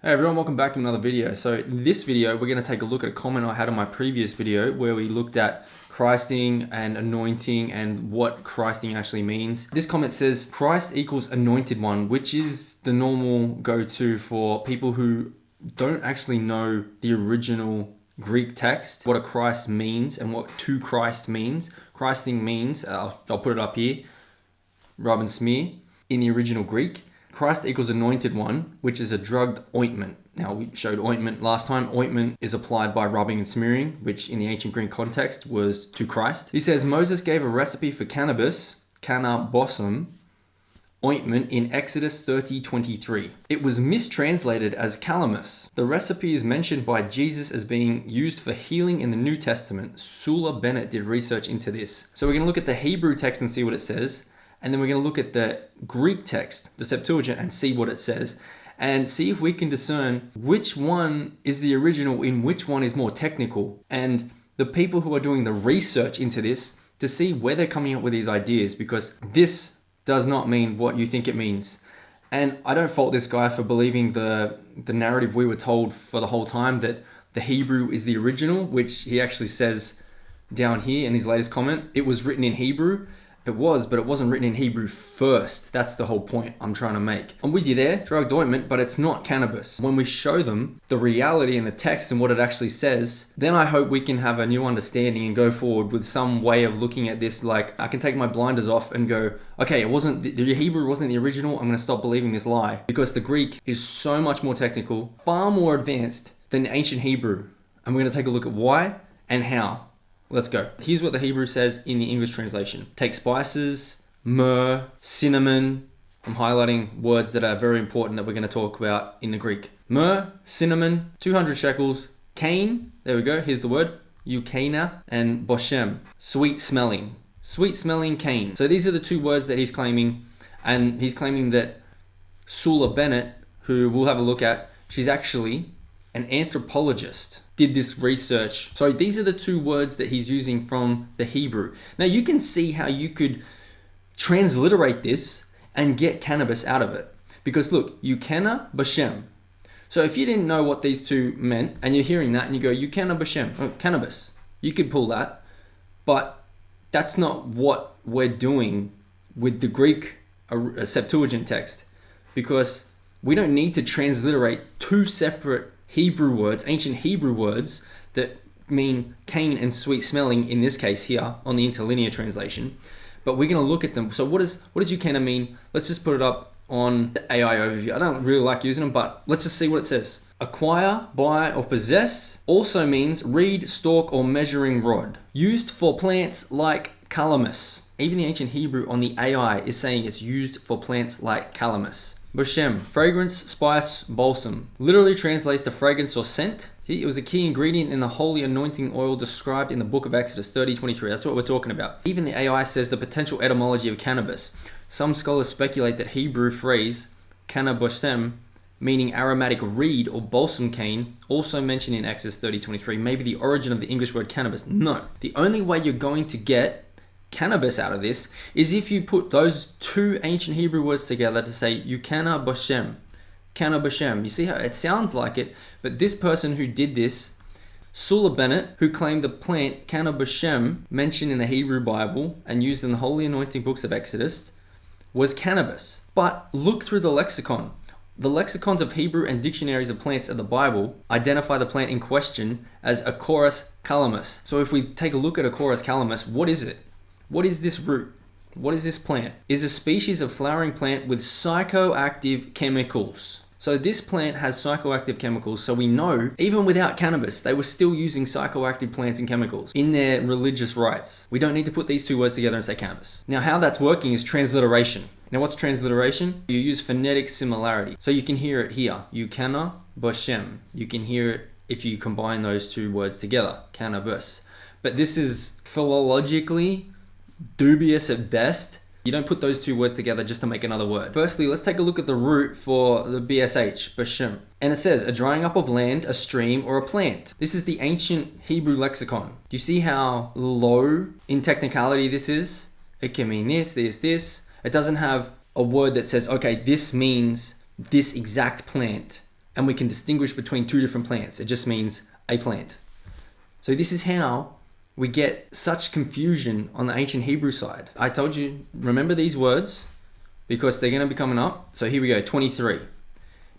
Hey everyone, welcome back to another video. So in this video, we're going to take a look at a comment I had on my previous video where we looked at Christing and anointing and what Christing actually means. This comment says, Christ equals anointed one, which is the normal go-to for people who don't actually know the original Greek text, what a Christ means and what to Christ means. Christing means, I'll put it up here, rub and smear in the original Greek. Christ equals anointed one, which is a drugged ointment. Now, we showed ointment last time. Ointment is applied by rubbing and smearing, which in the ancient Greek context was to Christ. He says, Moses gave a recipe for cannabis, cannabosum, ointment in Exodus 30:23. It was mistranslated as calamus. The recipe is mentioned by Jesus as being used for healing in the New Testament. Sula Bennett did research into this. So we're going to look at the Hebrew text and see what it says. And then we're going to look at the Greek text, the Septuagint, and see what it says. And see if we can discern which one is the original and which one is more technical. And the people who are doing the research into this to see where they're coming up with these ideas, because this does not mean what you think it means. And I don't fault this guy for believing the narrative we were told for the whole time, that the Hebrew is the original, which he actually says down here in his latest comment. It was written in Hebrew. It was, but it wasn't written in Hebrew first. That's the whole point I'm trying to make. I'm with you there, drugged ointment, but it's not cannabis. When we show them the reality in the text and what it actually says, then I hope we can have a new understanding and go forward with some way of looking at this. Like, I can take my blinders off and go, okay, it wasn't the Hebrew wasn't the original. I'm going to stop believing this lie, because the Greek is so much more technical, far more advanced than ancient Hebrew. And we're going to take a look at why and how. Let's go. Here's what the Hebrew says in the English translation. Take spices, myrrh, cinnamon. I'm highlighting words that are very important that we're going to talk about in the Greek. Myrrh, cinnamon, 200 shekels, cane, there we go, here's the word, eukaina, and boshem, sweet smelling cane. So these are the two words that he's claiming, and he's claiming that Sula Bennett, who we'll have a look at, she's actually an anthropologist, did this research. So these are the two words that he's using from the Hebrew. Now you can see how you could transliterate this and get cannabis out of it. Because look, Eucana Bashem. So if you didn't know what these two meant and you're hearing that and you go, Eucana Bashem, oh, cannabis, you could pull that. But that's not what we're doing with the Greek Septuagint text. Because we don't need to transliterate two separate Hebrew words, ancient Hebrew words that mean cane and sweet smelling in this case here on the interlinear translation. But we're going to look at them. So what does eucana mean? Let's just put it up on the AI overview. I don't really like using them, but let's just see what it says. Acquire, buy, or possess also means reed, stalk, or measuring rod. Used for plants like calamus. Even the ancient Hebrew on the AI is saying it's used for plants like calamus. Boshem, fragrance, spice, balsam. Literally translates to fragrance or scent. It was a key ingredient in the holy anointing oil described in the book of Exodus 30:23. That's what we're talking about. Even the AI says the potential etymology of cannabis. Some scholars speculate that Hebrew phrase cannabosem, meaning aromatic reed or balsam cane, also mentioned in Exodus 30:23, may be the origin of the English word cannabis. No. The only way you're going to get cannabis out of this is if you put those two ancient Hebrew words together to say Eucana Bashem, Kannabis. You see how it sounds like it, but this person who did this, Sula Bennett, who claimed the plant Kannabis mentioned in the Hebrew Bible and used in the holy anointing books of Exodus, was cannabis. But look through the lexicon. The lexicons of Hebrew and dictionaries of plants of the Bible identify the plant in question as Acorus calamus. So if we take a look at Acorus calamus, what is it? What is this root? What is this plant? It's a species of flowering plant with psychoactive chemicals. So this plant has psychoactive chemicals, so we know even without cannabis, they were still using psychoactive plants and chemicals in their religious rites. We don't need to put these two words together and say cannabis. Now how that's working is transliteration. Now what's transliteration? You use phonetic similarity. So you can hear it here, Eucana Boshem. You can hear it if you combine those two words together, cannabis. But this is philologically dubious at best. You don't put those two words together just to make another word. Firstly, let's take a look at the root for the BSH, Bashem. And it says, a drying up of land, a stream, or a plant. This is the ancient Hebrew lexicon. Do you see how low in technicality this is? It can mean this. It doesn't have a word that says, okay, this means this exact plant. and we can distinguish between two different plants. It just means a plant. So this is how we get such confusion on the ancient Hebrew side. I told you, remember these words because they're going to be coming up. So here we go, 23.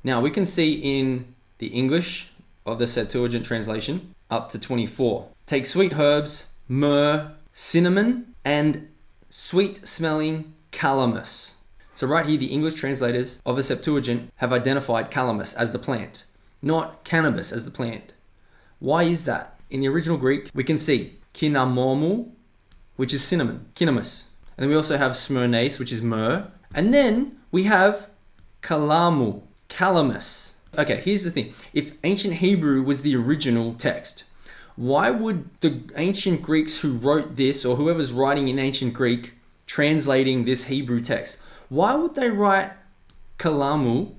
Now we can see in the English of the Septuagint translation up to 24. Take sweet herbs, myrrh, cinnamon, and sweet smelling calamus. So right here, the English translators of the Septuagint have identified calamus as the plant, not cannabis as the plant. Why is that? In the original Greek, we can see kinnamomu, which is cinnamon, kinnamus. And then we also have smyrnase, which is myrrh. And then we have kalamu, calamus. Okay, here's the thing. If ancient Hebrew was the original text, why would the ancient Greeks who wrote this, or whoever's writing in ancient Greek, translating this Hebrew text, why would they write kalamu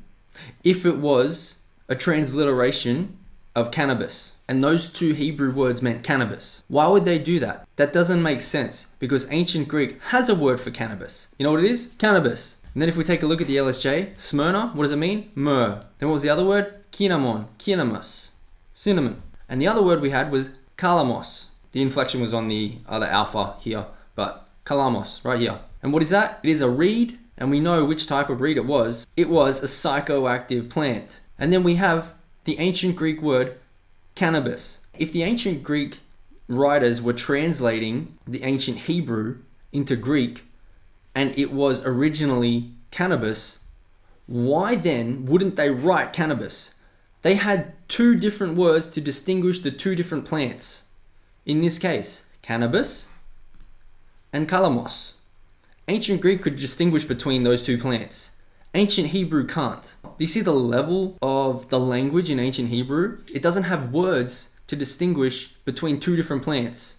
if it was a transliteration of cannabis? And those two Hebrew words meant cannabis. Why would they do that? That doesn't make sense because ancient Greek has a word for cannabis. You know what it is? Cannabis. And then if we take a look at the LSJ, Smyrna, what does it mean? Myrrh. Then what was the other word? Cinnamon, cinamus, cinnamon. And the other word we had was kalamos. The inflection was on the other alpha here, but kalamos right here. And what is that? It is a reed, and we know which type of reed it was. It was a psychoactive plant. And then we have the ancient Greek word cannabis. If the ancient Greek writers were translating the ancient Hebrew into Greek, and it was originally cannabis, why then wouldn't they write cannabis? They had two different words to distinguish the two different plants. In this case, cannabis and kalamos. Ancient Greek could distinguish between those two plants. Ancient Hebrew can't. Do you see the level of the language in ancient Hebrew? It doesn't have words to distinguish between two different plants.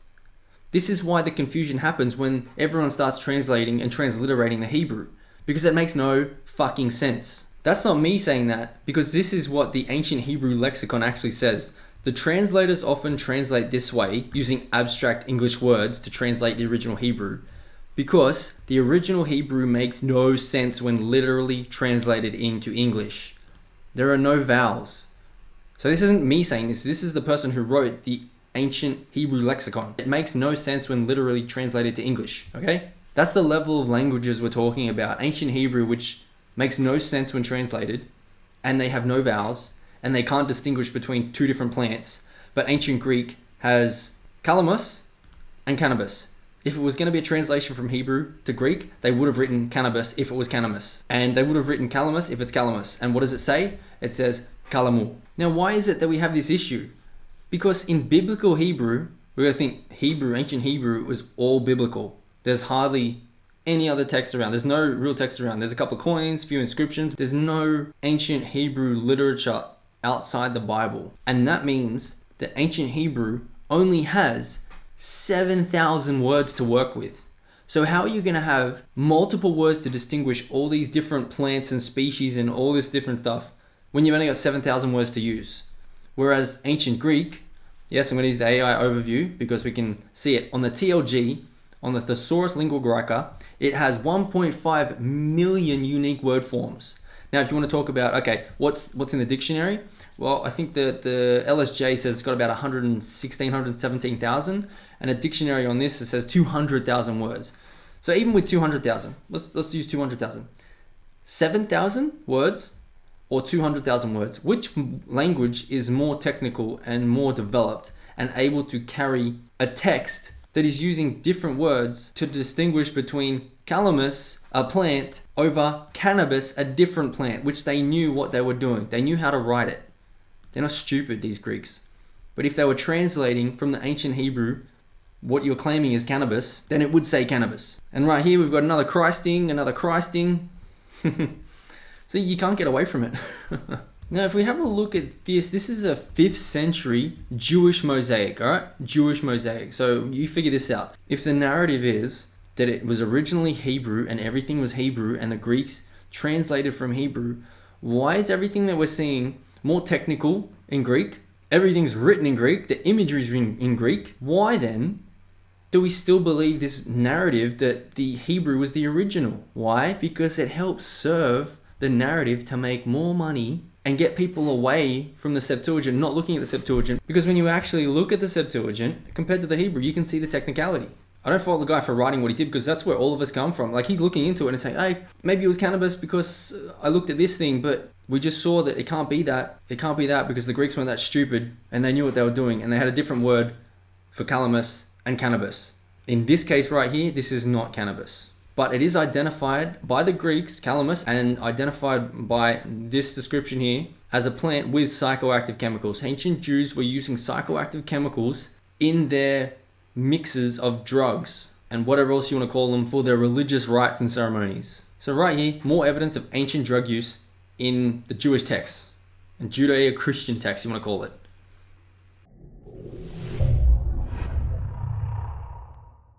This is why the confusion happens when everyone starts translating and transliterating the Hebrew, because it makes no fucking sense. That's not me saying that, because this is what the ancient Hebrew lexicon actually says. The translators often translate this way, using abstract English words to translate the original Hebrew, because the original Hebrew makes no sense when literally translated into English. There are no vowels. So this isn't me saying this. This is the person who wrote the ancient Hebrew lexicon. It makes no sense when literally translated to English, okay? That's the level of languages we're talking about. Ancient Hebrew, which makes no sense when translated, and they have no vowels, and they can't distinguish between two different plants. But ancient Greek has calamus and cannabis. If it was going to be a translation from Hebrew to Greek, they would have written cannabis if it was cannabis. And they would have written calamus if it's calamus. And what does it say? It says kalamu. Now, why is it that we have this issue? Because in biblical Hebrew, we're going to think Hebrew, ancient Hebrew, was all biblical. There's hardly any other text around. There's no real text around. There's a couple of coins, few inscriptions. There's no ancient Hebrew literature outside the Bible. And that means that ancient Hebrew only has 7,000 words to work with. So how are you going to have multiple words to distinguish all these different plants and species and all this different stuff when you've only got 7,000 words to use? Whereas ancient Greek, yes, I'm going to use the AI overview because we can see it on the TLG, on the Thesaurus Lingua Graeca, it has 1.5 million unique word forms. Now, if you want to talk about, okay, what's in the dictionary? Well, I think that the LSJ says it's got about 116, 117,000, and a dictionary on this, it says 200,000 words. So even with 200,000, let's use 200,000. 7,000 words or 200,000 words? Which language is more technical and more developed and able to carry a text that is using different words to distinguish between calamus, a plant, over cannabis, a different plant, which they knew what they were doing. They knew how to write it. They're not stupid, these Greeks. But if they were translating from the ancient Hebrew what you're claiming is cannabis, then it would say cannabis. And right here we've got another Christing. See, you can't get away from it. Now, if we have a look at this is a 5th century Jewish mosaic, all right? Jewish mosaic. So you figure this out. If the narrative is that it was originally Hebrew and everything was Hebrew and the Greeks translated from Hebrew, why is everything that we're seeing more technical in Greek? Everything's written in Greek. The imagery is in Greek. Why then do we still believe this narrative that the Hebrew was the original? Why? Because it helps serve the narrative to make more money and get people away from the Septuagint, not looking at the Septuagint. Because when you actually look at the Septuagint compared to the Hebrew, you can see the technicality. I don't fault the guy for writing what he did, because that's where all of us come from. Like, he's looking into it and saying, hey, maybe it was cannabis because I looked at this thing, but we just saw that it can't be that. It can't be that because the Greeks weren't that stupid and they knew what they were doing, and they had a different word for calamus and cannabis. In this case right here, this is not cannabis, but it is identified by the Greeks, calamus, and identified by this description here as a plant with psychoactive chemicals. Ancient Jews were using psychoactive chemicals in their mixes of drugs and whatever else you want to call them for their religious rites and ceremonies. So right here, more evidence of ancient drug use in the Jewish texts and Judeo-Christian texts, you want to call it.